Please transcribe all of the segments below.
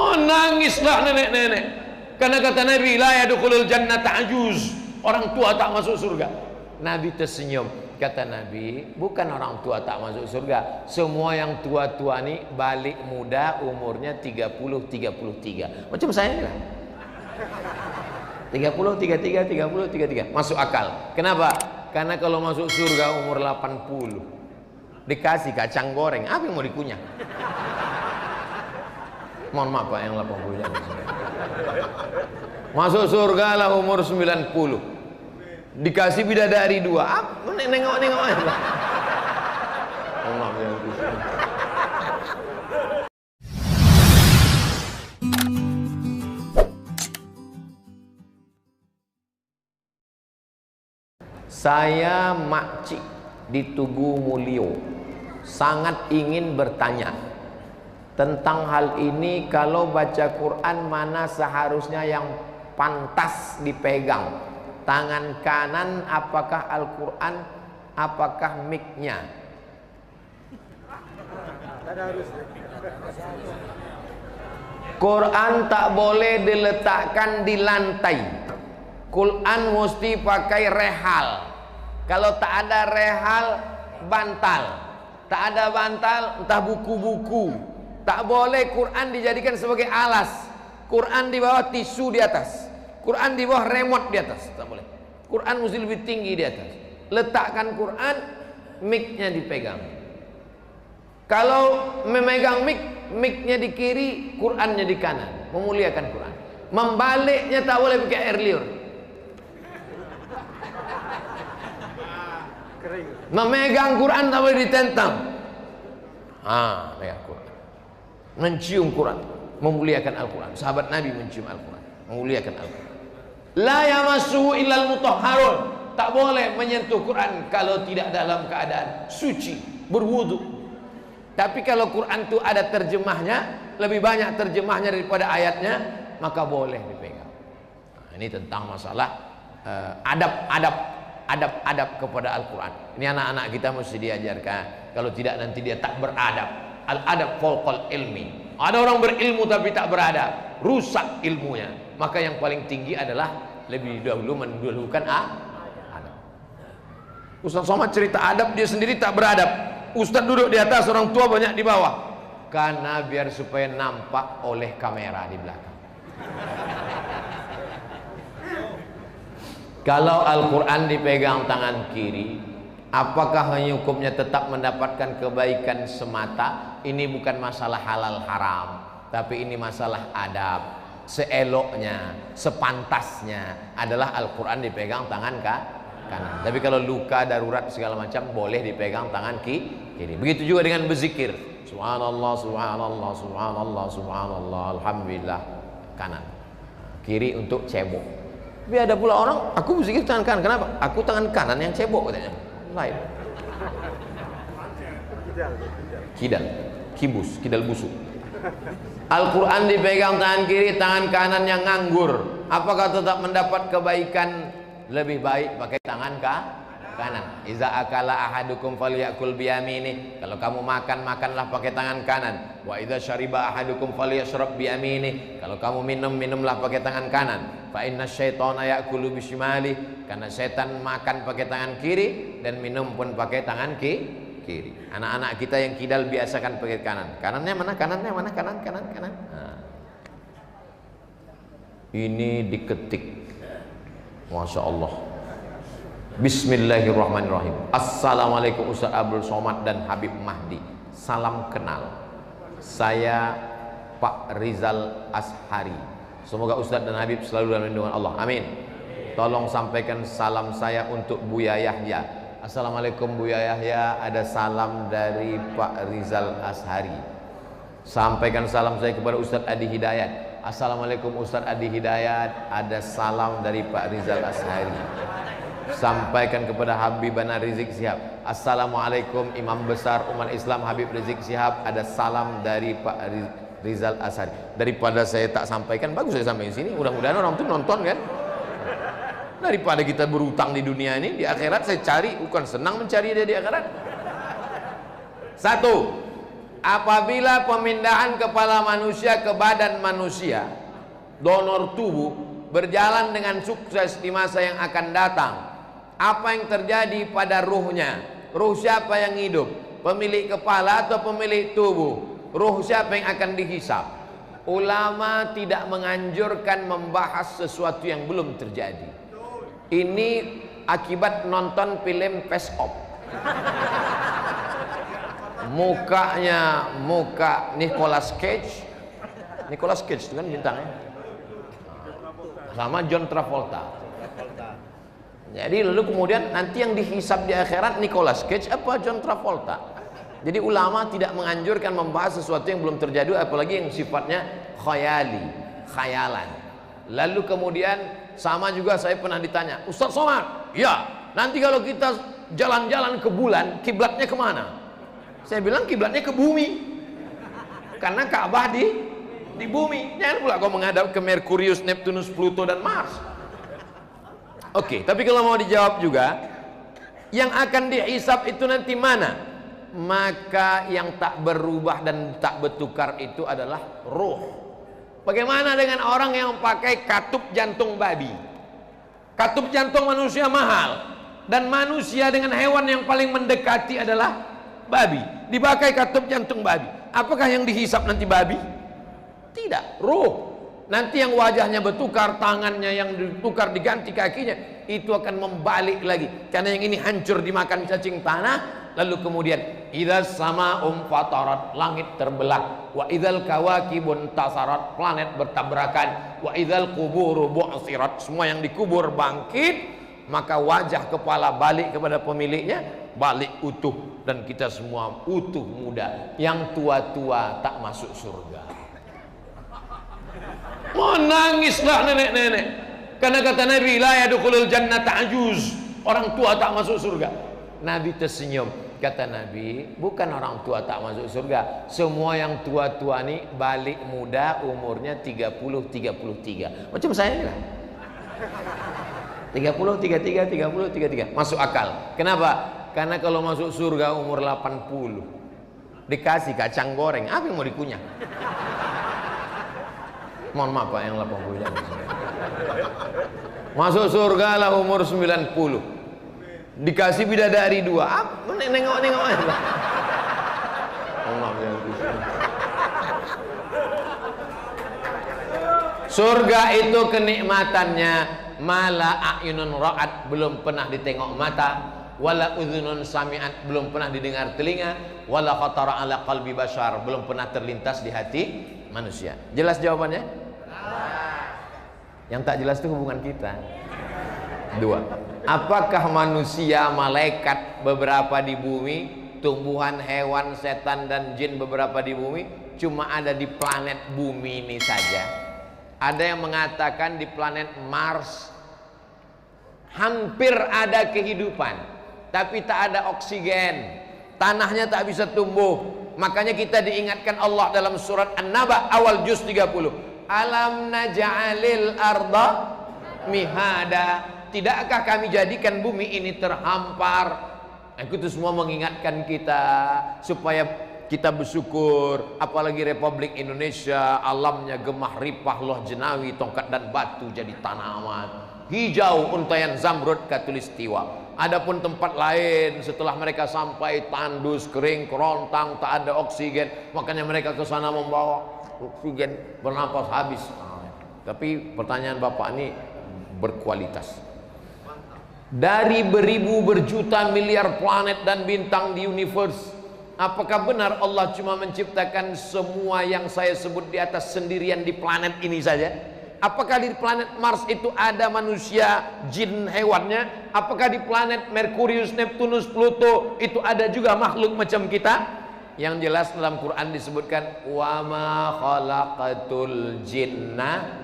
Menangislah nenek-nenek. Karena kata Nabi, la yadkhulul jannata ajuz. Orang tua tak masuk surga. Nabi tersenyum. Kata Nabi, bukan orang tua tak masuk surga. Semua yang tua-tua ini balik muda, umurnya 30-33. Macam saya ni lah. 30, 33, 30, 33. Masuk akal. Kenapa? Karena kalau masuk surga umur 80. Dikasih kacang goreng, apa yang mau dikunyah? Mohon maaf Pak, yang 80 nya. Masuk surga lah umur 90. Dikasih bidadari 2. Nengok-nengok aja. Mohon maaf ya. Saya makcik di Tugu Mulyo sangat ingin bertanya tentang hal ini. Kalau baca Quran, mana seharusnya yang pantas dipegang? Tangan kanan apakah Al-Quran, apakah mic-nya? Quran tak boleh diletakkan di lantai. Quran mesti pakai rehal. Kalau tak ada rehal, bantal. Tak ada bantal, entah buku-buku. Tak boleh Quran dijadikan sebagai alas. Quran di bawah, tisu di atas. Quran di bawah, remote di atas. Tak boleh. Quran mesti lebih tinggi di atas. Letakkan Quran, mic-nya dipegang. Kalau memegang mic-nya di kiri, Qurannya di kanan. Memuliakan Quran. Membaliknya tak boleh pakai air liur. Memegang Quran tak boleh ditentang. Memegang Quran. Mencium Quran, memuliakan Al-Quran. Sahabat Nabi mencium Al-Quran, memuliakan Al-Quran. La yamassuhu illal mutahharun. Tak boleh menyentuh Quran kalau tidak dalam keadaan suci, berwudu. Tapi kalau Quran itu ada terjemahnya, lebih banyak terjemahnya daripada ayatnya, maka boleh dipegang. Ini tentang masalah adab kepada Al-Quran. Ini anak-anak kita mesti diajarkan. Kalau tidak nanti dia tak beradab. Al-adab fawqal ilmi. Ada orang berilmu tapi tak beradab, rusak ilmunya. Maka yang paling tinggi adalah lebih dahulu mendahulukan adab. Ustaz Somad cerita adab, dia sendiri tak beradab. Ustaz duduk di atas, orang tua banyak di bawah. Karena biar supaya nampak oleh kamera di belakang. Kalau Al-Quran dipegang tangan kiri, apakah hukumnya tetap mendapatkan kebaikan semata? Ini bukan masalah halal haram, tapi ini masalah adab. Seeloknya, sepantasnya adalah Al-Quran dipegang tangan kanan. Tapi kalau luka darurat segala macam, boleh dipegang tangan kiri. Begitu juga dengan berzikir. Subhanallah, subhanallah, subhanallah, subhanallah, alhamdulillah, kanan. Kiri untuk cebok. Tapi ada pula orang, aku berzikir tangan kanan. Kenapa? Aku tangan kanan yang cebok katanya. Lain. Kidal busuk. Al-Quran dipegang tangan kiri, tangan kanan yang nganggur. Apakah tetap mendapat kebaikan? Lebih baik pakai tangan kanan. Iza akala ahadukum falyakul biyamini. Kalau kamu makan, makanlah pakai tangan kanan. Wa idza syariba ahadukum falyashrab biyamini. Kalau kamu minum, minumlah pakai tangan kanan. Fa inna syaitana ya'kulu bisyimali. Karena setan makan pakai tangan kiri dan minum pun pakai tangan kiri. Anak-anak kita yang kidal biasakan pakai kanan. Kanannya mana? Kanannya mana? Kanan. Ini diketik. Masya Allah. Bismillahirrahmanirrahim. Assalamualaikum Ustaz Abdul Somad dan Habib Mahdi. Salam kenal. Saya Pak Rizal Ashari. Semoga Ustaz dan Habib selalu dalam lindungan Allah. Amin. Tolong sampaikan salam saya untuk Buya Yahya. Assalamualaikum Buya Yahya, ada salam dari Pak Rizal Ashari. Sampaikan salam saya kepada Ustadz Adi Hidayat. Assalamualaikum Ustadz Adi Hidayat, ada salam dari Pak Rizal Ashari. Sampaikan kepada Habibana Rizik Sihab. Assalamualaikum Imam Besar Umat Islam Habib Rizik Sihab, ada salam dari Pak Rizal Ashari. Daripada saya tak sampaikan, bagus saya sampaikan sini. Mudah-mudahan orang itu nonton kan. Daripada kita berutang di dunia ini, di akhirat saya cari, bukan senang mencari dia di akhirat. Satu, apabila pemindahan kepala manusia ke badan manusia, donor tubuh, berjalan dengan sukses di masa yang akan datang, apa yang terjadi pada ruhnya? Ruh siapa yang hidup? Pemilik kepala atau pemilik tubuh? Ruh siapa yang akan dihisap? Ulama tidak menganjurkan membahas sesuatu yang belum terjadi. Ini akibat nonton film Face Off. Mukanya muka Nicolas Cage. Nicolas Cage itu kan bintangnya. Sama John Travolta. Jadi lalu kemudian nanti yang dihisap di akhirat Nicolas Cage apa John Travolta. Jadi ulama tidak menganjurkan membahas sesuatu yang belum terjadi, apalagi yang sifatnya khayalan. Lalu kemudian sama juga saya pernah ditanya, Ustaz Somad, ya nanti kalau kita jalan-jalan ke bulan, kiblatnya kemana? Saya bilang kiblatnya ke bumi, karena Ka'bah di bumi. Jangan pula kau menghadap ke Merkurius, Neptunus, Pluto dan Mars. Oke, tapi kalau mau dijawab juga, yang akan dihisap itu nanti mana? Maka yang tak berubah dan tak bertukar itu adalah ruh. Bagaimana dengan orang yang pakai katup jantung babi? Katup jantung manusia mahal, dan manusia dengan hewan yang paling mendekati adalah babi. Dipakai katup jantung babi. Apakah yang dihisap nanti babi? Tidak, ruh. Nanti yang wajahnya bertukar, tangannya yang ditukar, diganti kakinya, itu akan membalik lagi. Karena yang ini hancur dimakan cacing tanah. Lalu kemudian idzas sama'um fatarat, langit terbelah, wa idzal kawakibun tasarat, planet bertabrakan, wa idzal quburu bu'sirat, semua yang dikubur bangkit, maka wajah kepala balik kepada pemiliknya, balik utuh, dan kita semua utuh muda. Yang tua-tua tak masuk surga. Menangislah nenek-nenek, karena kata Nabi, la yadkhulul jannata ajuz, orang tua tak masuk surga. Nabi tersenyum, kata Nabi, bukan orang tua tak masuk surga, semua yang tua-tua ini balik muda, umurnya 30-33, macam saya lah, 30-33, 30-33, masuk akal. Kenapa? Karena kalau masuk surga umur 80, dikasih kacang goreng, apa yang mau dikunyah? Mohon maaf Pak, yang 80 jangan. Masuk surga lah umur 90, dikasih bidadari 2, nengok-nengok aja. Mohon maaf ya. Surga itu kenikmatannya mala a'yunun ra'at, belum pernah ditengok mata, wala udhunun sami'at, belum pernah didengar telinga, wala khatara ala qalbi bashar, belum pernah terlintas di hati manusia. Jelas jawabannya? Yang tak jelas itu hubungan kita. 2. Apakah manusia, malaikat beberapa di bumi, tumbuhan, hewan, setan dan jin beberapa di bumi, cuma ada di planet bumi ini saja? Ada yang mengatakan di planet Mars hampir ada kehidupan, tapi tak ada oksigen, tanahnya tak bisa tumbuh. Makanya kita diingatkan Allah dalam surat An-Naba awal juz 30, alam naj'alil arda mihada, tidakkah kami jadikan bumi ini terhampar? Itu semua mengingatkan kita supaya kita bersyukur. Apalagi Republik Indonesia, alamnya gemah ripah, loh jenawi, tongkat dan batu jadi tanaman, hijau, untayan zamrud katulistiwa. Adapun tempat lain setelah mereka sampai tandus, kering, kerontang, tak ada oksigen, makanya mereka ke sana membawa oksigen, bernapas habis. Tapi pertanyaan Bapak ini berkualitas. Dari beribu berjuta miliar planet dan bintang di universe, apakah benar Allah cuma menciptakan semua yang saya sebut di atas sendirian di planet ini saja? Apakah di planet Mars itu ada manusia, jin, hewannya? Apakah di planet Merkurius, Neptunus, Pluto itu ada juga makhluk macam kita? Yang jelas dalam Quran disebutkan wa ma khalaqatul jinna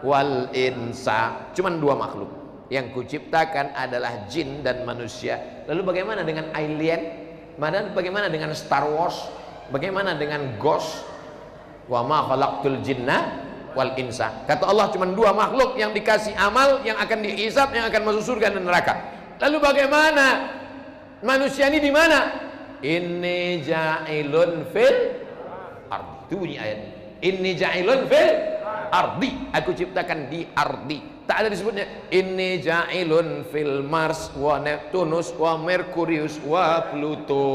wal insa, cuman 2 makhluk yang kuciptakan adalah jin dan manusia. Lalu bagaimana dengan alien? Bagaimana dengan Star Wars? Bagaimana dengan Ghost? Wa ma khalaqtul jinna wal insa. Kata Allah cuma 2 makhluk yang dikasih amal, yang akan dihisab, yang akan masuk surga dan neraka. Lalu bagaimana manusia ini di mana? Inni ja'ilun fil Itu bunyi ayat. Inni ja'ilun fil ardi, aku ciptakan di ardi. Tak ada disebutnya inni ja'ilun fil Mars wa Neptunus wa Merkurius wa Pluto.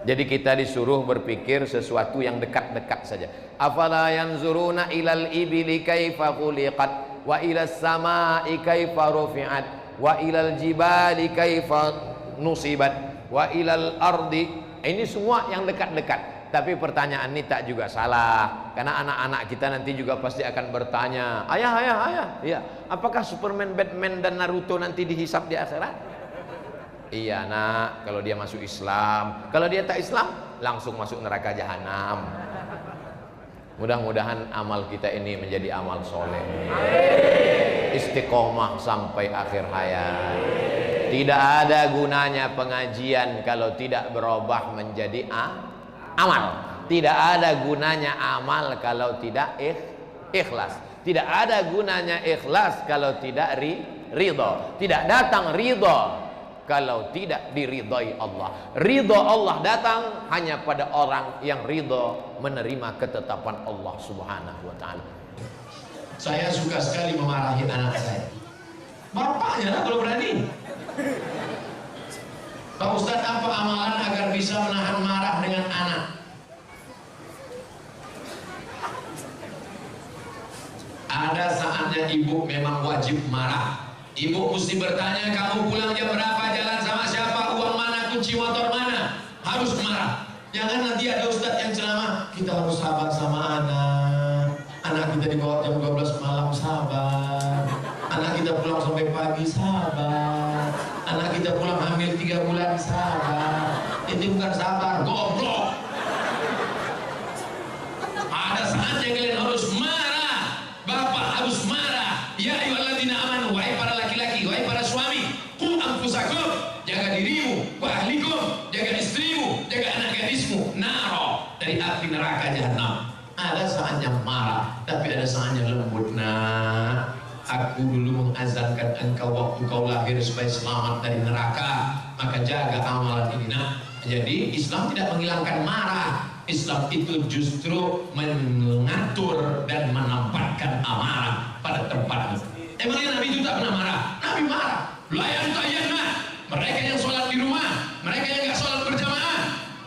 Jadi kita disuruh berpikir sesuatu yang dekat-dekat saja. Afala yanzuruna ilal ibili kaifa khuliqat wa ilas samai kaifa rufi'at wa ilal jibali kaifa nusibat wa ilal ardi. Ini semua yang dekat-dekat. Tapi pertanyaan ini tak juga salah, karena anak-anak kita nanti juga pasti akan bertanya, ayah, ya, apakah Superman, Batman dan Naruto nanti dihisap di akhirat? Iya nak, kalau dia masuk Islam. Kalau dia tak Islam, langsung masuk neraka jahanam. Mudah-mudahan amal kita ini menjadi amal soleh, istiqomah sampai akhir hayat. Tidak ada gunanya pengajian kalau tidak berubah menjadi amal. Tidak ada gunanya amal kalau tidak ikhlas. Tidak ada gunanya ikhlas kalau tidak ridho. Tidak datang ridho kalau tidak diridhai Allah. Ridho Allah datang hanya pada orang yang ridho menerima ketetapan Allah Subhanahu wa ta'ala. Saya suka sekali memarahi anak saya. Bapaknya lah kalau berani. Pak Ustadz, apa amalan agar bisa menahan marah dengan anak? Ada saatnya ibu memang wajib marah. Ibu mesti bertanya, kamu pulang jam berapa, jalan sama siapa, uang mana, kunci motor mana. Harus marah. Jangan nanti ada ustadz yang ceramah, kita harus sabar sama anak. Anak kita dibawa jam 12 malam, sabar. Anak kita pulang sampai pagi, sabar. Anak kita pulang hamil 3 bulan, sabar. Itu bukan sabar, goblok. Ada saatnya kalian harus marah. Bapak harus marah. Ya ayyuhalladzina amanu, wahai para laki-laki, wahai para suami, qu anfusakum, jaga dirimu, wa ahlikum, jaga istrimu, jaga anak gadismu, naro, dari api neraka jahanam. Ada saatnya marah, tapi ada saatnya lembut. Nah, aku dulu mengazankan engkau waktu kau lahir supaya selamat dari neraka, maka jaga amalan ini. Nah, jadi Islam tidak menghilangkan marah. Islam itu justru mengatur dan menempatkan amarah pada tempatnya. Emangnya Nabi itu tak pernah marah? Nabi marah. Layan tayyana, mereka yang sholat di rumah, mereka yang nggak sholat berjamaah,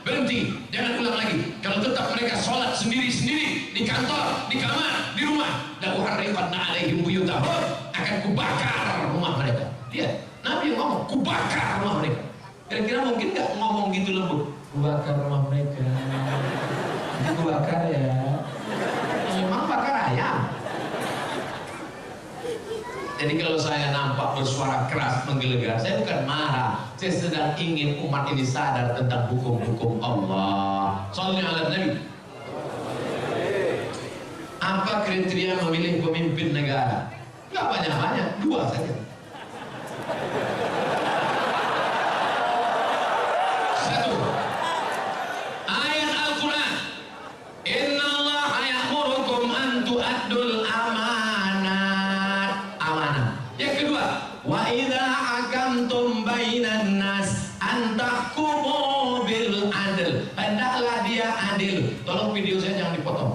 berhenti, jangan ulang lagi. Kalau tetap mereka sholat sendiri-sendiri di kantor, di kamar, di rumah, la uharriqanna alaihim buyutahum, akan kubakar rumah mereka. Lihat, Nabi yang ngomong, kubakar rumah mereka. Kira-kira mungkin nggak ngomong gitu lembut? Kubakar rumah mereka. Kubakar ya. Memang bakar ayam. Jadi kalau saya nampak bersuara keras menggelegar, saya bukan marah. Saya sedang ingin umat ini sadar tentang hukum-hukum Allah. Soalnya ala Nabi. Apa kriteria memilih pemimpin negara? Nggak banyak-banyak, 2 saja. Tolong video saya jangan dipotong.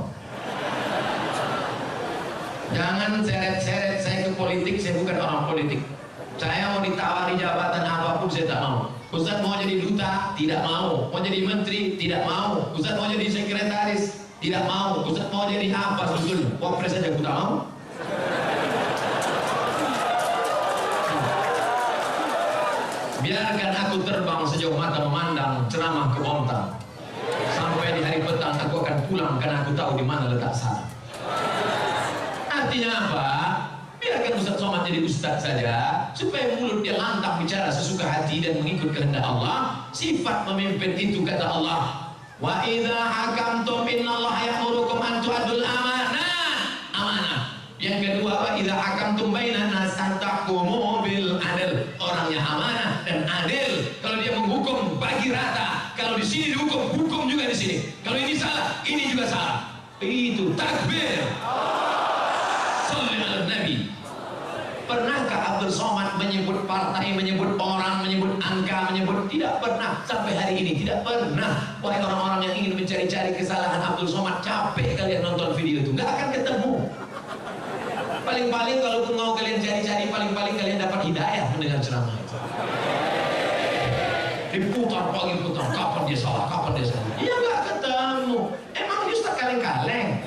Jangan seret-seret saya ke politik, saya bukan orang politik. Saya mau ditawari jabatan apapun saya tak mau. Ustaz mau jadi duta, tidak mau. Mau jadi menteri, tidak mau. Ustaz mau jadi sekretaris, tidak mau. Ustaz mau jadi apa sebetulnya? Wapres saja aku tak mau. Biarkan aku terbang sejauh mata memandang, ceramah ke Bontang. Sampai di hari petang aku akan pulang karena aku tahu di mana letak sana. Artinya apa? Biarkan Ustaz Somad jadi Ustaz saja, supaya mulut dia lantang bicara sesuka hati dan mengikut kehendak Allah. Sifat pemimpin itu kata Allah, wa idza hakamtum innallaha ya'murukum an tu'addul amanah. Yang kedua, wa idza hakamtum bainan nas an tahkumu bil adl. Orangnya amanah dan adil. Kalau dia menghukum bagi rata. Kalau di sini dihukum, hukum juga di sini. Kalau ini salah, ini juga salah. Itu takbir. Shalli ala Nabi. Pernahkah Abdul Somad menyebut partai, menyebut orang, menyebut angka, menyebut? Tidak pernah sampai hari ini. tidak pernah. Wahai orang-orang yang ingin mencari-cari kesalahan Abdul Somad, capek kalian nonton video itu, nggak akan ketemu. Paling-paling kalaupun mau kalian cari-cari, paling-paling kalian dapat hidayah mendengar ceramah itu. Diputar pagi putar, kapan dia salah, kapan dia salah. Iya nggak ketemu. Emang Ustaz kaleng-kaleng.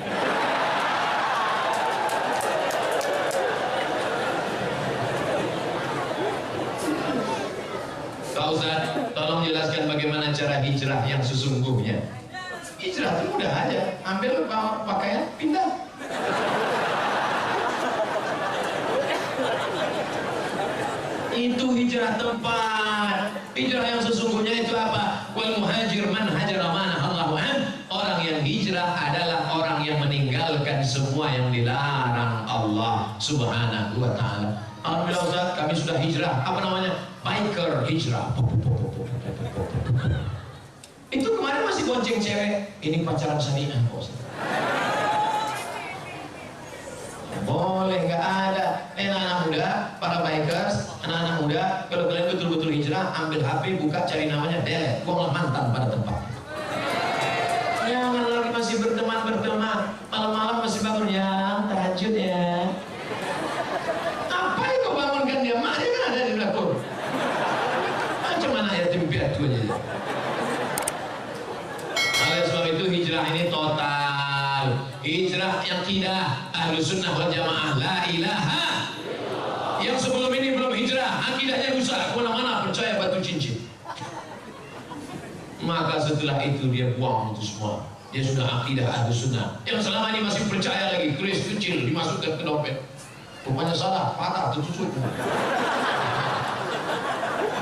Pak Ustaz, tolong jelaskan bagaimana cara hijrah yang sesungguhnya. Hijrah itu mudah aja, ambil pakaian, pindah. Itu hijrah tempat. Hijrah yang sesungguhnya itu apa? Wal muhajir man hajara ma nahallahu an. Orang yang hijrah adalah orang yang meninggalkan semua yang dilarang Allah Subhanahu wa taala. Alhamdulillah Ustaz, kami sudah hijrah. Apa namanya? Biker hijrah. Itu kemarin masih bonceng cewek. Ini pacaran syariah, Ustaz. Boleh, nggak ada. Anak-anak muda, para bikers, anak-anak muda, kalau kalian betul-betul hijrah, ambil HP, buka, cari namanya, delete, buanglah mantan pada tempat. Jangan lagi masih berteman, malam-malam masih bangun ya, tahajud ya. Apa yang kau bangunkan dia? Maknya kan ada di belakang. Macam mana yatim piatu aja. Oleh sebab itu hijrah ini total. Hijrah yang tidak Ahlus Sunnah wal Jamaah, la ilaha. Yang sebelum ini belum hijrah, akidahnya rusak, kemana-mana percaya batu cincin. Maka setelah itu dia buang itu semua. Dia sudah akidah Ahlus Sunnah. Yang selama ini masih percaya lagi, keris kecil dimasukkan ke dompet. Rupanya salah, patah, tertusuk.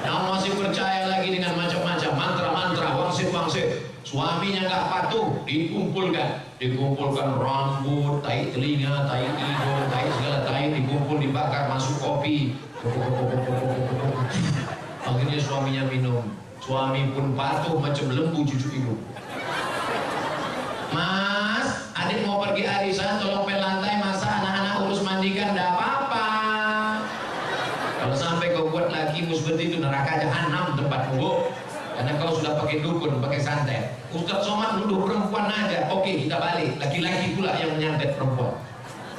Yang masih percaya lagi dengan macam-macam mantra-mantra, wangsit-wangsit. Suaminya nggak patuh, dikumpulkan rambut, tai telinga, tai hidung, tai segala tai dikumpul, dibakar, masuk kopi. Akhirnya suaminya minum. Suami pun patuh macam lembu cucu ibu. Mas, adik mau pergi arisan, tolong pel lantai, masa anak-anak urus mandikan, enggak apa-apa. Kalau sampai kau buat lagi seperti itu, neraka jahanam tempatmu. Karena kau sudah pakai dukun, pakai santet. Ustaz Somad nuduh perempuan aja. Oke, kita balik. Laki-laki pula yang menyantet perempuan.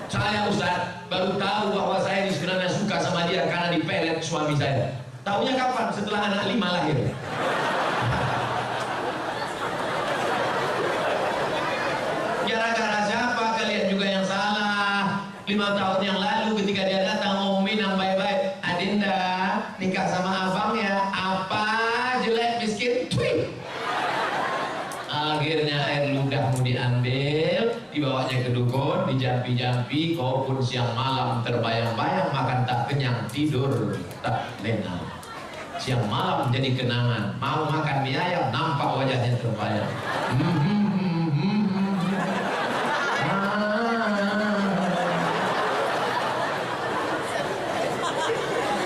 Saya Ustaz baru tahu bahwa saya ini sebenarnya suka sama dia karena dipelet suami saya. Taunya kapan? Setelah anak 5 lahir. Gara-gara siapa kalian juga yang salah? 5 tahun yang lalu ketika dia datang ngomongin yang baik-baik, Adinda nikah sama abang ya. Apa jelek miskin? Twing. Akhirnya air ludahmu diambil, dibawanya ke dukun, dijampi-jampi, kau pun siang malam terbayang-bayang, makan tak kenyang, tidur tak lena. Siang malam jadi kenangan, mau makan mie ayam, nampak wajahnya terbayang.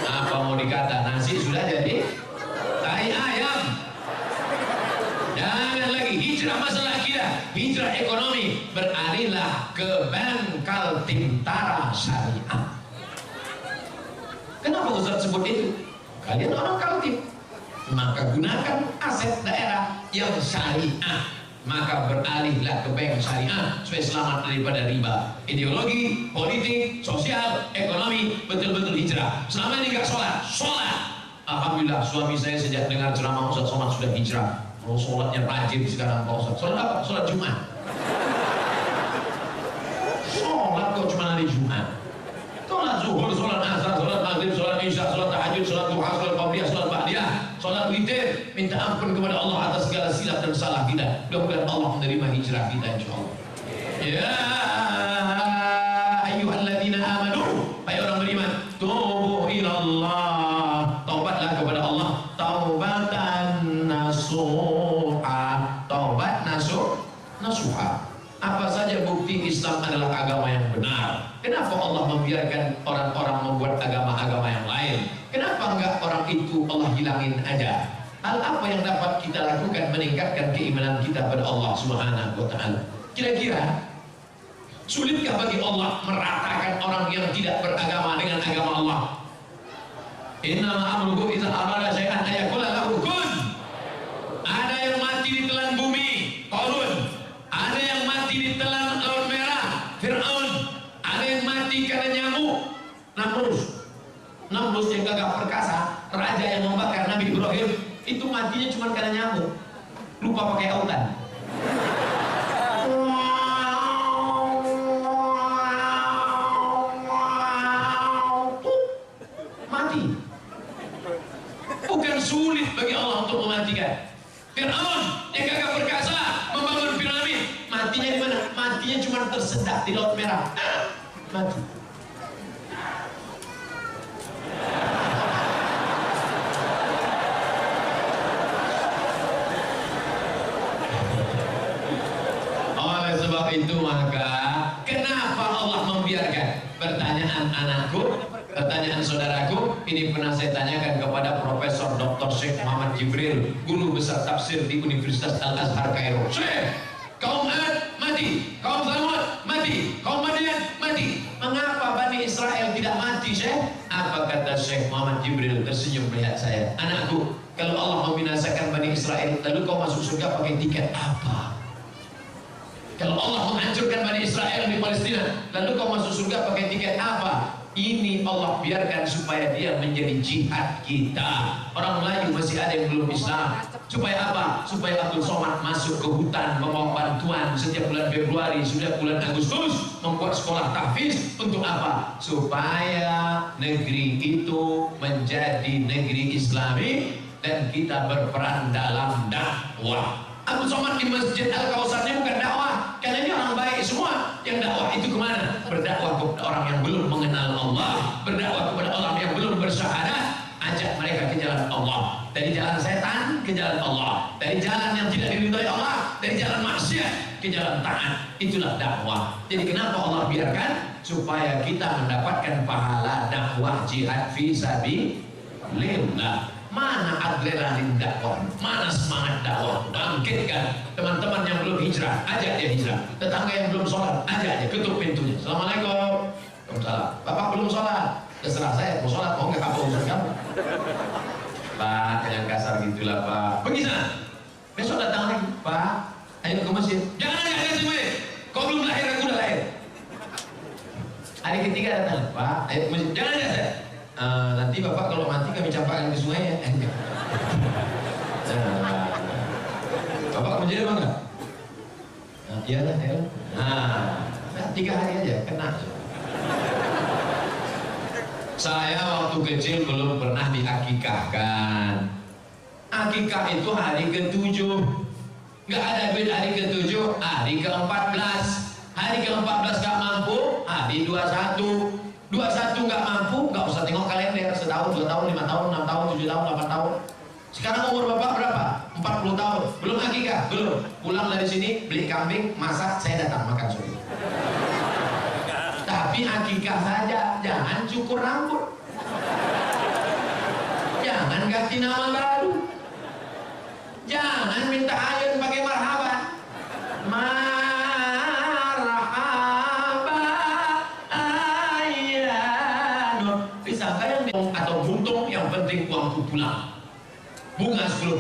Apa mau dikata, nasi sudah jadi tai ayam. Jangan lagi hijrah masalah akidah, hijrah ekonomi, beralihlah ke Bangkal Tintara Syariah. Kenapa Ustaz sebut itu? Kalian orang Kaltim, maka gunakan aset daerah yang syariah, maka beralihlah ke bank syariah supaya selamat daripada riba. Ideologi, politik, sosial, ekonomi, betul-betul hijrah. Selama ini nggak sholat. Alhamdulillah suami saya sejak dengar ceramah Ustaz Somad sudah hijrah. Oh, sholatnya rajin sekarang Pak Ustaz. Sholat apa? Sholat Jumat. Sholat kok cuma hari Jumat. Sholat zuhur, sholat asar, sholat maghrib, sholat isya, sholat tahajud, sholat duha, sholat qabliyah, sholat ba'diyah, sholat witir. Minta ampun kepada Allah atas segala silap dan salah kita. Mudah-mudahan Allah menerima hijrah kita insyaallah. Ya ayyuhalladzina amanu, hai orang beriman, tubu ilallah, taubatlah kepada Allah, taubatan nasuha, taubat nasuha. Apa saja bukti Islam adalah agama yang benar. Kenapa Allah membiarkan orang-orang membuat agama-agama yang lain? Kenapa enggak orang itu Allah hilangin aja? Hal apa yang dapat kita lakukan meningkatkan keimanan kita pada Allah Subhanahu wa taala? Kira-kira sulitkah bagi Allah meratakan orang yang tidak beragama dengan agama Allah? Innama amruhu idza arada syai'an ayaqula lahu kun. Ada yang yang gagah perkasa, raja yang membakar Nabi Ibrahim, itu matinya cuma karena nyamuk, lupa pakai autan. Mati. Bukan sulit bagi Allah untuk mematikan. Fir'aun yang gagah perkasa membangun piramid, matinya di mana? Matinya cuma tersedak di Laut Merah. Mati. Oleh sebab itu maka kenapa Allah membiarkan? Pertanyaan anakku, pertanyaan saudaraku, ini pernah saya tanyakan kepada Profesor Dr. Syekh Muhammad Jibril, guru besar tafsir di Universitas Al-Azhar Kairo. Syekh, kaum Ad mati, kaum Thamud mati, kaum Madian mati. Mengapa Bani Israel tidak mati, Syekh? Apa kata Syekh Muhammad Jibril tersenyum melihat saya? Anakku, kalau Allah membinasakan Bani Israel, lalu kau masuk surga pakai tiket apa? Kalau Allah menghancurkan Bani Israel di Palestina, lalu kau masuk surga pakai tiket apa? Ini Allah biarkan supaya dia menjadi jihad kita. Orang Melayu masih ada yang belum Islam. Supaya apa? Supaya Abdul Somad masuk ke hutan membawa bantuan setiap bulan Februari, setiap bulan Agustus, membuat sekolah tahfiz. Untuk apa? Supaya negeri itu menjadi negeri Islami dan kita berperan dalam dakwah. Abdul Somad di Masjid Al-Kausar ini bukan dakwah, karena ini orang baik semua. Yang dakwah itu kemana? Berdakwah kepada orang yang belum mengenal Allah, berdakwah kepada orang yang belum bersyahadat, ajak mereka ke jalan Allah, dari jalan setan ke jalan Allah, dari jalan yang tidak diridhoi Allah, dari jalan maksiat ke jalan taat. Itulah dakwah. Jadi kenapa Allah biarkan? Supaya kita mendapatkan pahala dakwah jihad fi sabilillah. Mana adrenalin dakwah, mana semangat dakwah, bangkitkan teman-teman yang belum hijrah, ajak dia hijrah. Tetangga yang belum sholat, ajak dia, ketuk pintunya. Assalamualaikum. Waalaikumsalam. Bapak belum sholat, terserah saya, mau sholat mau nggak, apa urusan kamu? Pak, yang kasar gitulah Pak. Pergi sana. Besok datang lagi, Pak. Ayo ke masjid. Jangan ada semuanya. Kau belum lahir, aku udah lahir. Hari ketiga datang, Pak. Ayo ke masjid. Jangan ada saya. Nanti Bapak kalau mati kami campakkan ke sungai ya. Bapak mau jadi apa enggak? Iyalah, iyalah. Nah, 3 hari aja kena. Saya waktu kecil belum pernah diakikahkan. Akikah itu hari ke-7. Nggak ada duit hari ke-7, hari ke-14. Hari ke-14 nggak mampu, hari 21. 21 nggak mampu, nggak usah tengok kalender, setahun, 2 tahun, 5 tahun, 6 tahun, 7 tahun, 8 tahun. Sekarang umur Bapak berapa? 40 tahun, belum akikah? Belum. Pulang dari sini, beli kambing, masak, saya datang makan sore. Tapi akikah saja, jangan cukur rambut. Jangan ganti nama baru. Jangan minta ayun pakai marhaban. Atau buntung, yang penting uangku pulang. Bunga 10%.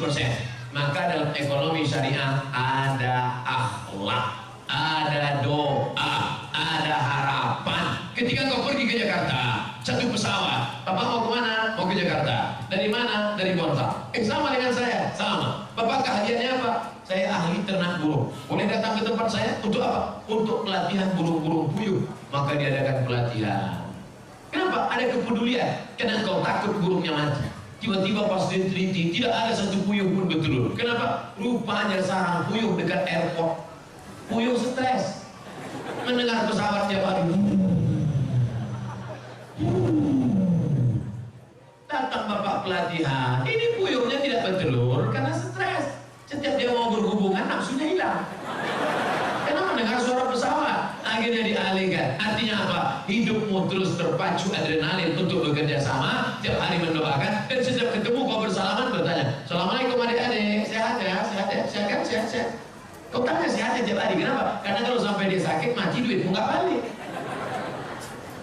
Maka dalam ekonomi syariah ada akhlak, ada doa, ada harapan. Ketika kau pergi ke Jakarta, satu pesawat, Bapak mau kemana? Mau ke Jakarta. Dari mana? Dari Bonta. Sama dengan saya, sama. Bapak keahliannya apa? Saya ahli ternak burung. Boleh datang ke tempat saya untuk apa? Untuk pelatihan burung-burung puyuh. Maka diadakan pelatihan. Kenapa? Ada kepedulian. Karena kau takut burungnya mati. Tiba-tiba pas diteliti, tidak ada satu puyuh pun betul. Kenapa? Rupanya sarang puyuh dekat airport. Puyuh stres. Mendengar pesawat tiap hari. Datang bapak pelatihan. Ini puyuhnya tidak bertelur karena stres. Setiap dia mau berhubungan, nafsunya hilang. Karena mendengar suara pesawat. Akhirnya dialihkan. Artinya apa? Hidupmu terus terpacu adrenalin untuk bekerja sama, tiap hari mendoakan, dan setiap ketemu kau bersalaman bertanya, Assalamualaikum adik-adik, sehat ya, sehat ya, sehat kan, sehat, sehat. Kau tanya sehatnya tiap hari, kenapa? Karena kalau sampai dia sakit, mati duitmu nggak balik.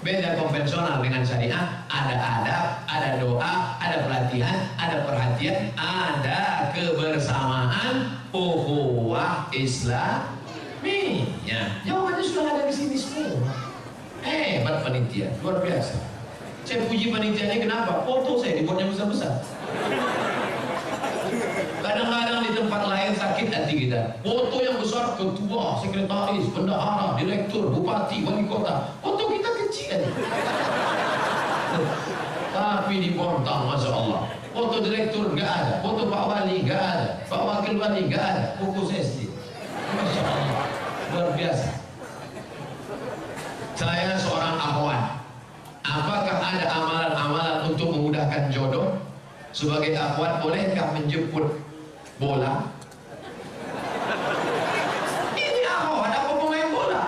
Beda konvensional dengan syariah, ada adab, ada doa, ada pelatihan, ada perhatian, ada kebersamaan, ukhuwah Islam. Ya, jawabannya sudah ada di sini semua. Hebat panitia, luar biasa. Saya puji panitianya, kenapa? Foto saya dibuatnya besar-besar. Kadang-kadang di tempat lain sakit hati kita. Foto yang besar, ketua, sekretaris, bendahara, direktur, bupati, wali kota. Foto kita kecil. Tapi di Bontang, Masya Allah, foto direktur nggak ada, foto Pak Wali nggak ada, Pak Wakil Wali nggak ada, buku SD. Masya Allah, luar biasa. Saya seorang akhwat. Apakah ada amalan-amalan untuk memudahkan jodoh? Sebagai akhwat, bolehkah menjemput bola? Ini akhwat apa pemain bola?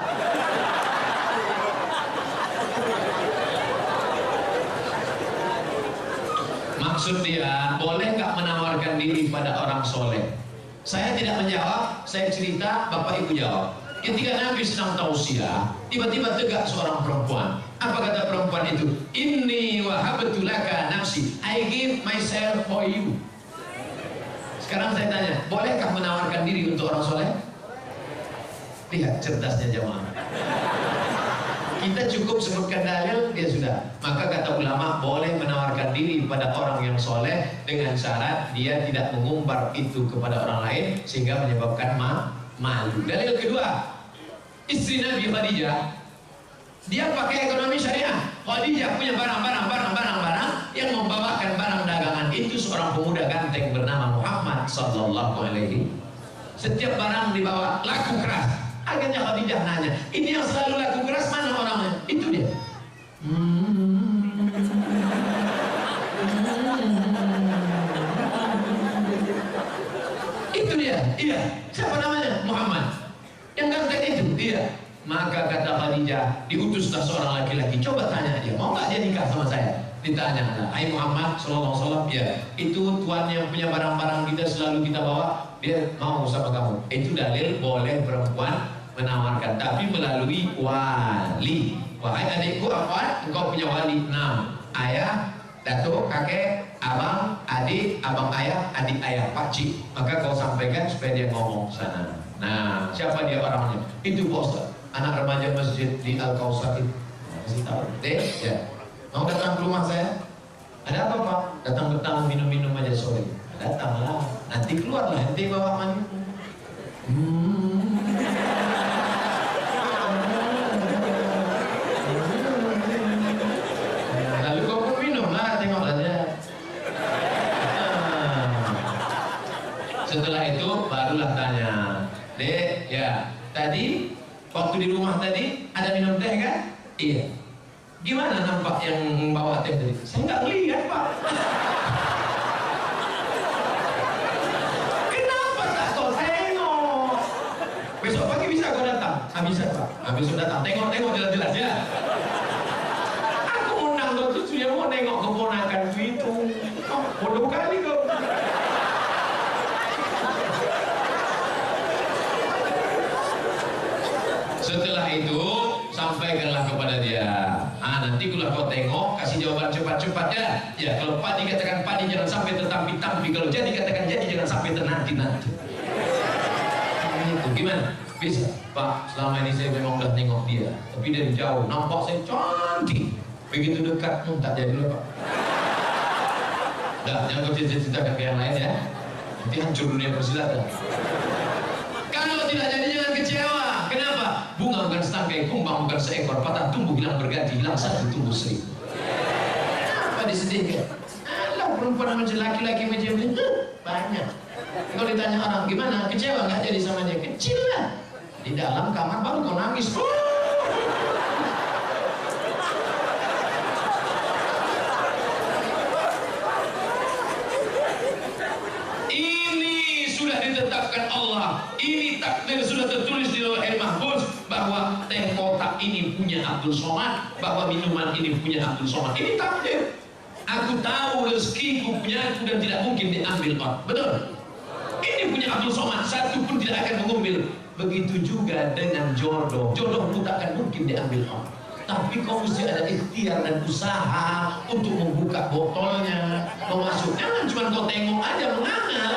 Maksud dia, boleh nggak menawarkan diri pada orang soleh? Saya tidak menjawab, saya cerita, Bapak Ibu jawab. Ketika Nabi sedang tausiah, tiba-tiba tegak seorang perempuan. Apa kata perempuan itu? Inni wahabtu laka nafsi, I give myself for you. Sekarang saya tanya, bolehkah menawarkan diri untuk orang soleh? Lihat cerdasnya jemaah. Kita cukup sebutkan dalil, dia sudah. Maka kata ulama, boleh menawarkan diri pada orang yang soleh dengan syarat dia tidak mengumbar itu kepada orang lain sehingga menyebabkan malu. Dalil kedua, istri Nabi Khadijah, dia pakai ekonomi syariah. Khadijah punya barang yang membawakan barang dagangan itu seorang pemuda ganteng bernama Muhammad sallallahu alaihi. Setiap barang dibawa laku keras. Akhirnya Khadijah nanya, ini yang selalu laku keras mana orangnya? Itu dia. Itu dia. Iya. Siapa namanya? Muhammad. Yang ganteng itu. Iya. Maka kata Khadijah, diutuslah seorang laki-laki. Coba tanya dia, mau nggak dia nikah sama saya? Ditanya, hai Muhammad sallallahu alaihi wasallam, ya. Itu tuan yang punya barang-barang kita selalu kita bawa, dia mau sama kamu. Itu dalil boleh perempuan menawarkan, tapi melalui wali. Wahai adikku, apa? Engkau punya wali. Nah, ayah, datuk, kakek, abang, adik, abang ayah, adik ayah, pakcik. Maka kau sampaikan supaya dia ngomong sana. Nah, siapa dia orangnya? Itu bos, anak remaja masjid di Al-Kausar itu. Masih tahu? Dek, ya. Mau datang ke rumah saya? Ada apa Pak? Datang-datang minum-minum aja sore. Datanglah. Nanti keluarlah, nanti bawa mandi. Lalu kau pun minum lah, tengok aja. Setelah itu barulah tanya, Dek, ya, tadi waktu di rumah tadi ada minum teh kan? Iya. Gimana nampak yang membawa teh tadi? Saya nggak lihat Pak. Kenapa tak kau tengok? Besok pagi bisa kau datang? Bisa Pak. Besok datang. Tengok jelas-jelas ya. Aku undang kau cucu yang mau nengok keponakan itu. Oh, bodoh kali kau. Setelah itu sampaikanlah kepada dia. Nanti kalau kau tengok, kasih jawaban cepat-cepat ya. Ya, kalau padi katakan padi, jangan sampai tertampi-tampi. Kalau jadi katakan jadi, jangan sampai ternanti-nanti. Itu gimana? Bisa, Pak. Selama ini saya memang udah tengok dia, tapi dari jauh nampak saya cantik. Begitu dekat, tak jadi loh Pak. Dah, jangan kau ceritakan ke yang lain ya. Nanti hancur dunia persilatan. Kalau tidak jadi jangan kecewa. Kenapa? Bunga bukan setangkai, kumbang bukan seekor, patah tumbuh hilang berganti, hilang satu tumbuh seribu. Apa disedihkan? Alah, perempuan macam laki-laki macam ini banyak. Kalau ditanya orang gimana, kecewa nggak jadi sama dia? Kecil lah. Di dalam kamar baru kau nangis. Ini sudah ditetapkan Allah. Ini takdir sudah tertulis di Lauhul Mahfuz bahwa teh kotak ini punya Abdul Somad, bahwa minuman ini punya Abdul Somad. Ini takdir. Aku tahu rezekiku punya aku dan tidak mungkin diambil orang. Betul? Ini punya Abdul Somad, satu pun tidak akan mengambil. Begitu juga dengan jodoh. Jodohmu tak akan mungkin diambil orang. Tapi kau mesti ada ikhtiar dan usaha untuk membuka botolnya, memasuk. Jangan cuma kau tengok aja menganga.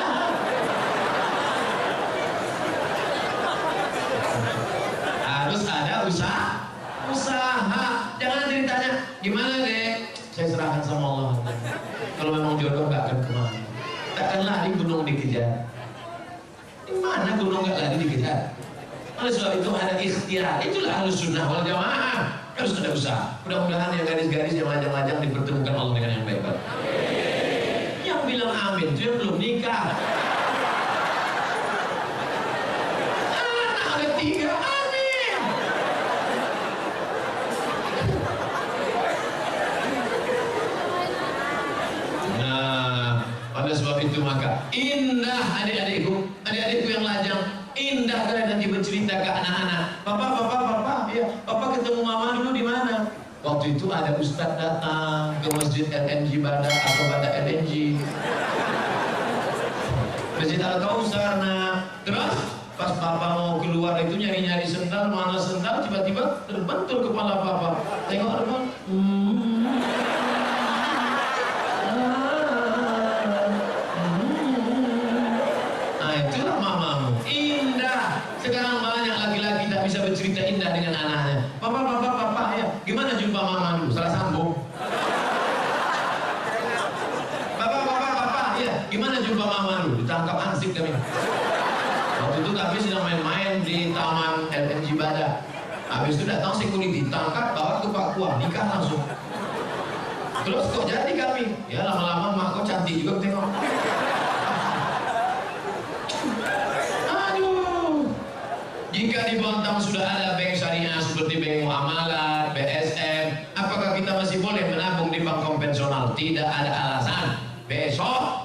Harus ada usaha. Jangan ditanya gimana deh. Saya takkan lari gunung dikejar. Di mana gunung nggak lari dikejar? Oleh sebab itu ada ikhtiar. Itulah Ahlus Sunnah wal Jamaah. Harus ada usaha. Mudah-mudahan yang gadis-gadis yang lajang-lajang dipertemukan Allah dengan yang baik-baik. Yang bilang amin itu yang belum nikah. Anak ada 3, amin. Nah, oleh sebab itu maka indah adik-adikku yang lajang, indah kalian nanti bercerita ke anak-anak. Papa, ya, papa ketemu mama dulu di mana? Waktu itu ada ustadz datang ke masjid LNG Bada atau Bada LNG. Masjid Al-Kausar. Nah, terus pas papa mau keluar itu nyari-nyari sendal, mana sendal, tiba-tiba terbentur kepala papa. Tengok depan. Sekarang banyak laki-laki tak bisa bercerita indah dengan anaknya. Papa, ya, gimana jumpa mama dulu? Salah sambung. Papa, ya, gimana jumpa mama dulu? Ditangkap ansip kami. Waktu itu kami sedang main-main di taman LNG Bada. Habis itu datang security, tangkap, bawa ke Papua, nikah langsung. Terus kok jadi kami? Ya lama-lama mak kok cantik juga tengok. Jika di Bontang sudah ada bank syariah seperti bank muamalat, BSM, apakah kita masih boleh menabung di bank konvensional? Tidak ada alasan. Besok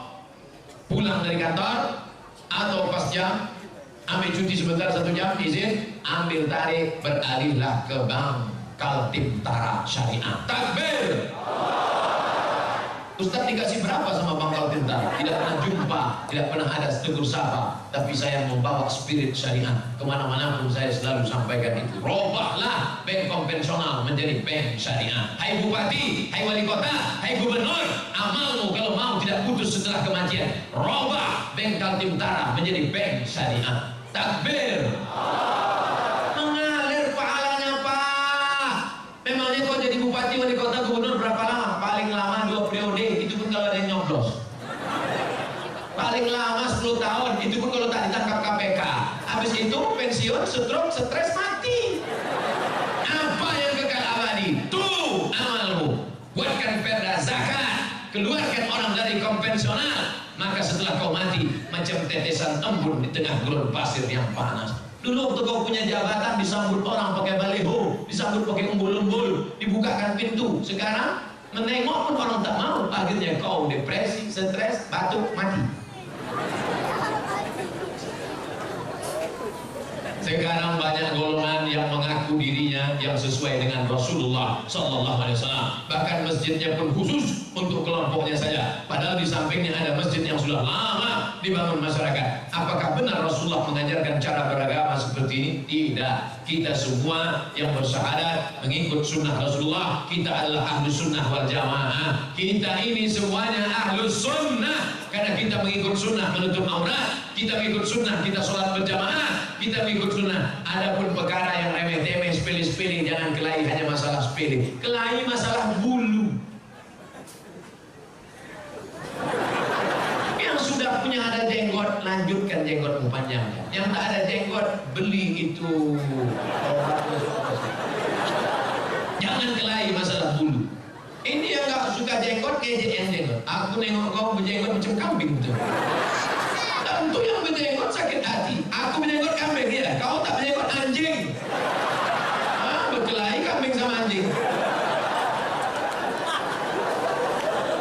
pulang dari kantor atau pas jam, ambil cuti sebentar 1 jam, izin, ambil tarik, beralihlah ke bank Kaltim-Tara Syariah. Takbir! Ustaz dikasih berapa sama Bang Kaltim-Tara? Tidak pernah jumpa, tidak pernah ada tegur sapa. Tapi saya membawa spirit syariah kemana-mana pun saya selalu sampaikan itu. Robahlah bank konvensional menjadi bank syariah. Hai bupati, hai wali kota, hai gubernur, amalmu kalau mau tidak putus setelah kematian. Robah bank Kaltim-Tara menjadi bank syariah. Takbir! Mengalir pahalanya Pak. Memangnya kau jadi bupati, wali kota, gubernur berapa lama? Paling lama 2 periode, itu pun kalau ada yang nyoblos. Paling lama 10 tahun, itu pun kalau tak ditangkap KPK. Habis itu pensiun, stroke, stres, mati. Apa yang kekal abadi? Tuh amalmu. Buatkan perda zakat, keluarkan orang dari konvensional. Maka setelah kau mati, macam tetesan embun di tengah gurun pasir yang panas. Dulu waktu kau punya jabatan disambut orang pakai baliho, disambut pakai umbul-umbul, dibukakan pintu. Sekarang menengok pun orang tak mau. Akhirnya kau depresi, stres, batuk, mati. Sekarang banyak golongan yang mengaku dirinya yang sesuai dengan Rasulullah Sallallahu Alaihi Wasallam. Bahkan masjidnya pun khusus untuk kelompoknya saja. Padahal di sampingnya ada masjid yang sudah lama dibangun masyarakat. Apakah benar Rasulullah mengajarkan cara beragama seperti ini? Tidak. Kita semua yang bersyahadat mengikut sunnah Rasulullah, kita adalah ahlus sunnah wal jamaah. Kita ini semuanya ahlus sunnah karena kita mengikut sunnah menutup aurat. Kita mengikut sunnah, kita sholat berjamaah, kita mengikut sunnah. Adapun perkara yang remeh-temeh, sepele-sepele, jangan kelahi hanya masalah sepele. Kelahi masalah bulu. Yang sudah punya ada jenggot, lanjutkan jenggotmu panjang. Yang tak ada jenggot, beli itu. Jangan kelahi masalah bulu. Ini yang gak suka jenggot, ngejek yang jenggot. Aku nengok kau berjenggot macam kambing tuh. Tentu yang berjenggot sakit hati. Aku berjenggot kambing ya, kau tak berjenggot anjing. Berkelahi kambing sama anjing.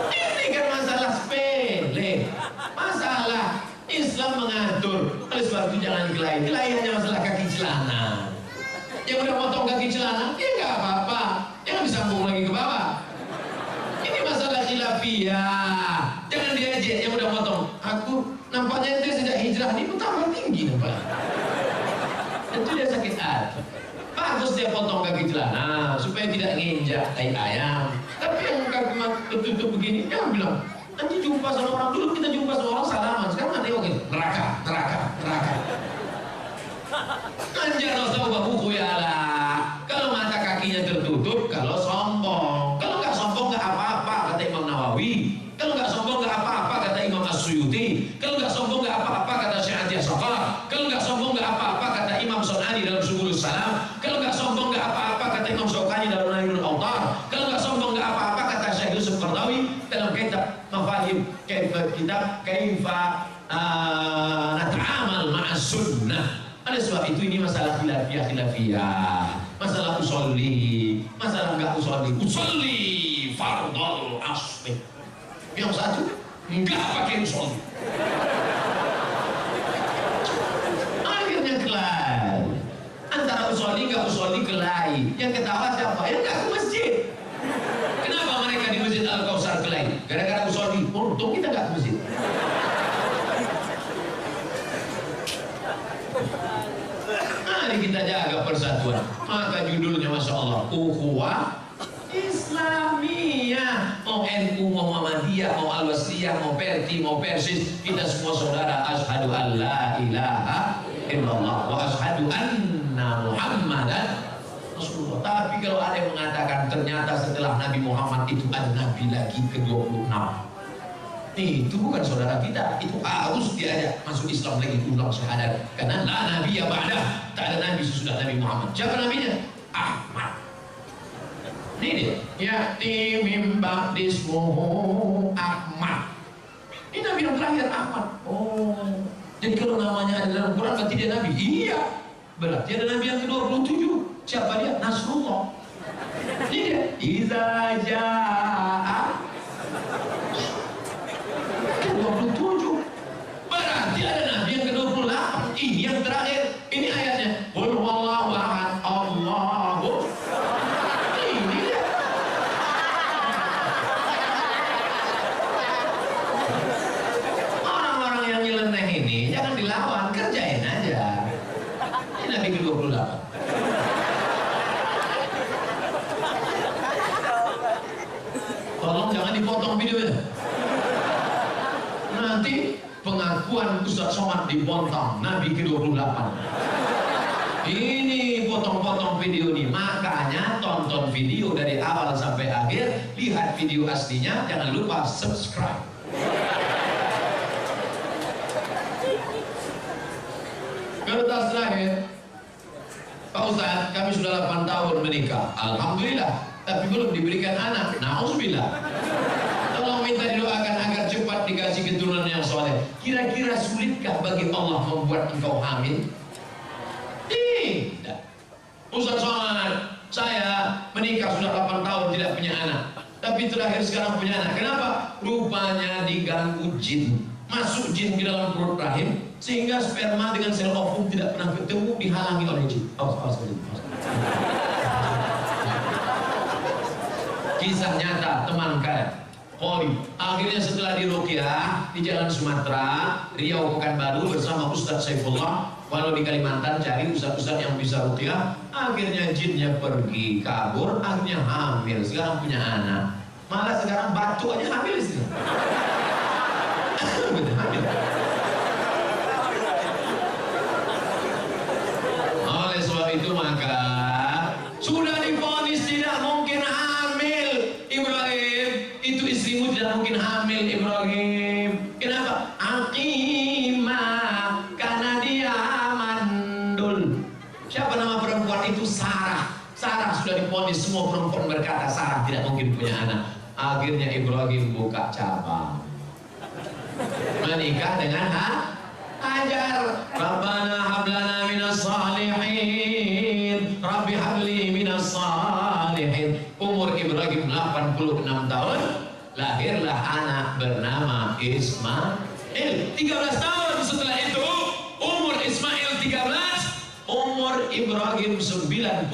Ini kan masalah sepele. Masalah Islam mengatur. Oleh sebab itu jangan kelahi. Kelahi hanya masalah kaki celana. Yang udah potong kaki celana, ya nggak apa-apa. Jangan disambung lagi ke bawah. Ini masalah khilafiyah. Jangan diejek yang udah potong. Aku nampaknya ente sejak hijrah ini tambah tinggi nampaknya. Itu dia sakit hati. Bagus dia potong kaki celana supaya tidak nginjak tai ayam. Tapi yang kaki tertutup begini, jangan bilang nanti jumpa sama orang. Dulu kita jumpa sama orang salaman, sekarang nanti oke neraka. Anjar Rasulullah buku ya lah. Kalau mata kakinya tertutup, kalau sombong. Kalau nggak sombong nggak apa-apa kata Imam Nawawi. Kalau nggak sombong nggak apa-apa kata Imam As-Suyuti. itu ini masalah khilafiyah, masalah usolli, masalah enggak usolli fardhul asli. Yang satu enggak pakai usolli. Akhirnya kelahi. Antara usolli enggak usolli kelahi. Yang ketawa siapa? Yang enggak ke masjid. Kenapa mereka di Masjid Al-Kautsar kelahi? Gara-gara usolli. Untung kita enggak ke masjid. Mari kita jaga persatuan. Maka judulnya Masya Allah, Ukhuwah Islamiyah. Mau NU, mau Muhammadiyah, mau Al-Wasliyah, mau Perti, mau Persis, kita semua saudara. Asyhadu an la ilaha illallah wa asyhadu anna Muhammadan Rasulullah. Tapi kalau ada yang mengatakan ternyata setelah Nabi Muhammad itu ada Nabi lagi ke-26, itu bukan saudara kita, itu harus diajak masuk Islam lagi, ulang syahadat. Karena la nabi ya ba'da, tak ada nabi sesudah Nabi Muhammad. Siapa nabinya? Ahmad. Ini dia. Ya'ti mim ba'dismuhu Ahmad. Ini nabi yang terakhir, Ahmad. Oh, jadi kalau namanya ada dalam Quran berarti dia nabi? Iya. Berarti ada nabi yang ke-27. Siapa dia? Nasrullah. Ini dia. Iza ja'a 27. Berarti ada nabi yang ke-28. Ini yang terakhir. Ini ayatnya. Qul huwallahu ahad, Allahu. Ini dia. Orang-orang yang nyeleneh ini jangan dilawan, kerjain aja. Ini nabi ke-28. Tolong jangan dipotong videonya. Nanti pengakuan Ustaz Somad dipotong Nabi ke-28. Ini potong-potong video ini. Makanya tonton video dari awal sampai akhir, lihat video aslinya, jangan lupa subscribe. Kertas terakhir, Pak Ustaz, kami sudah 8 tahun menikah, alhamdulillah, tapi belum diberikan anak. Nauzubillah. Tolong minta didoakan agar cepat dikasih keturunan yang soleh. Kira-kira sulitkah bagi Allah membuat engkau hamil? Tidak. Ustaz Somad, saya menikah sudah 8 tahun tidak punya anak, tapi terakhir sekarang punya anak. Kenapa? Rupanya diganggu jin. Masuk jin ke dalam perut rahim, sehingga sperma dengan sel ovum tidak pernah ketemu, dihalangi oleh jin. Kisah nyata teman kalian. Akhirnya setelah diruqyah di Jalan Sumatera, Riau, Pekanbaru bersama Ustaz Saifullah, walau di Kalimantan cari ustaz-ustaz yang bisa ruqyah, akhirnya jinnya pergi kabur, akhirnya hamil, sekarang punya anak. Malah sekarang batu aja hamil istri. Hamil. Oleh sebab itu maka sudah divonis tidak mungkin hamil Ibrahim. Itu istrimu tidak mungkin hamil Ibrahim. Kenapa? Aqimah, karena dia mandul. Siapa nama perempuan itu? Sarah. Sarah sudah divonis, semua perempuan berkata Sarah tidak mungkin punya anak. Akhirnya Ibrahim buka cabang, menikah dengan Hajar. Rabbana hablana minas salihin, Rabbi habli minas salihin. Umur Ibrahim 86 tahun, lahirlah anak bernama Ismail. 13 tahun setelah itu, umur Ismail 13, umur Ibrahim 99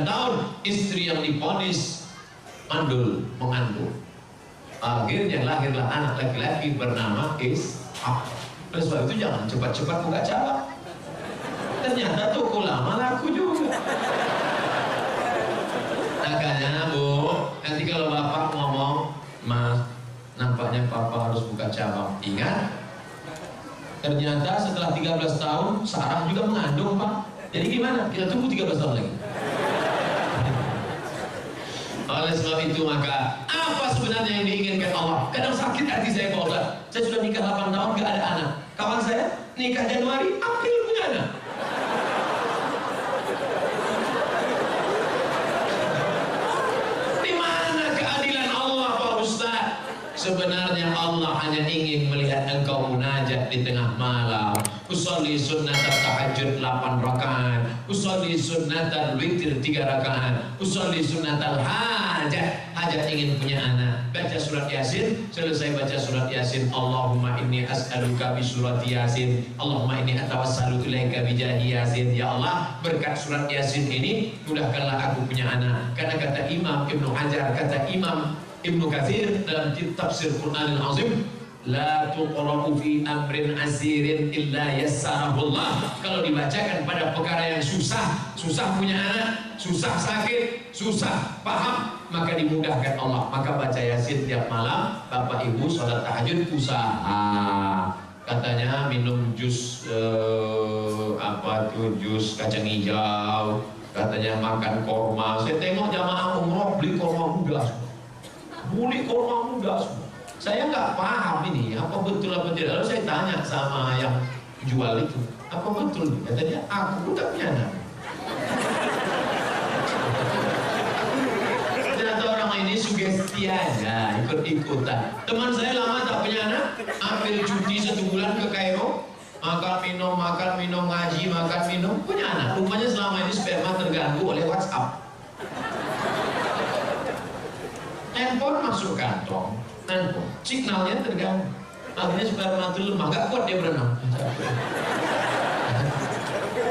tahun, istri yang divonis mandul, mengandung. Akhirnya lahirlah anak laki-laki bernama Ishak. Oleh sebab itu jangan cepat-cepat buka cabang. Ternyata toko lama laku juga. Makanya Bu, nanti kalau bapak ngomong, Mas, nampaknya papa harus buka cabang. Ingat, ternyata setelah 13 tahun Sarah juga mengandung, Pak. Jadi gimana? Kita tunggu 13 tahun lagi. Oleh sebab itu maka apa sebenarnya yang diinginkan Allah? Kadang sakit hati saya Pak Ustaz. Saya sudah nikah 8 tahun gak ada anak. Kawan saya nikah Januari, April punya anak. Di mana keadilan Allah Pak Ustaz? Sebenarnya Allah hanya ingin melihat engkau munajat di tengah malam. Usolli sunnatan tahajud 8 rakaat, usolli sunnatan witir 3 rakaat, usolli sunnatal hajat, hajat ingin punya anak. Baca surat Yasin, selesai baca surat Yasin, Allahumma inni as'aluka bi surat Yasin, Allahumma inni atawassalu ilaika bi jahi Yasin. Ya Allah, berkat surat Yasin ini mudahkanlah aku punya anak. Karena kata Imam Ibnu Hajar, kata Imam Ibnu Katsir dalam tafsir Qur'anil Azim, la tuqra'u fi amrin asirin illa yassarahullah. Kalau dibacakan pada perkara yang susah, susah punya anak, susah sakit, susah paham, maka dimudahkan Allah. Maka baca Yasin tiap malam. Bapak Ibu sholat tahajud usaha. Katanya minum jus jus kacang hijau. Katanya makan korma. Saya tengok jamaah umroh beli korma muda semua. Beli korma muda semua. Saya nggak paham ini apa betul apa tidak. Lalu saya tanya sama yang jual itu, apa betul? Katanya aku udah punya anak. Ternyata orang ini sugesti aja, ikut-ikutan. Teman saya lama tak punya anak, ambil cuti 1 bulan ke Kairo, makan minum ngaji, makan minum, punya anak. Rupanya selama ini sperma terganggu oleh WhatsApp. Handphone masuk kantong, signalnya terganggu. Akhirnya sperma itu lemah, gak kuat dia berenang.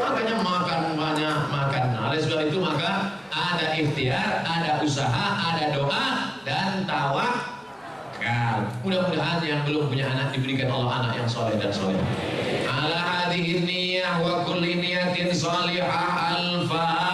Makanya makan banyak, makan. Oleh sebab itu maka ada ikhtiar, ada usaha, ada doa dan tawakal. Mudah-mudahan yang belum punya anak diberikan Allah anak yang soleh dan soleh. Ala hadhihi niyah wa kulli niyatin salihah al-fatihah.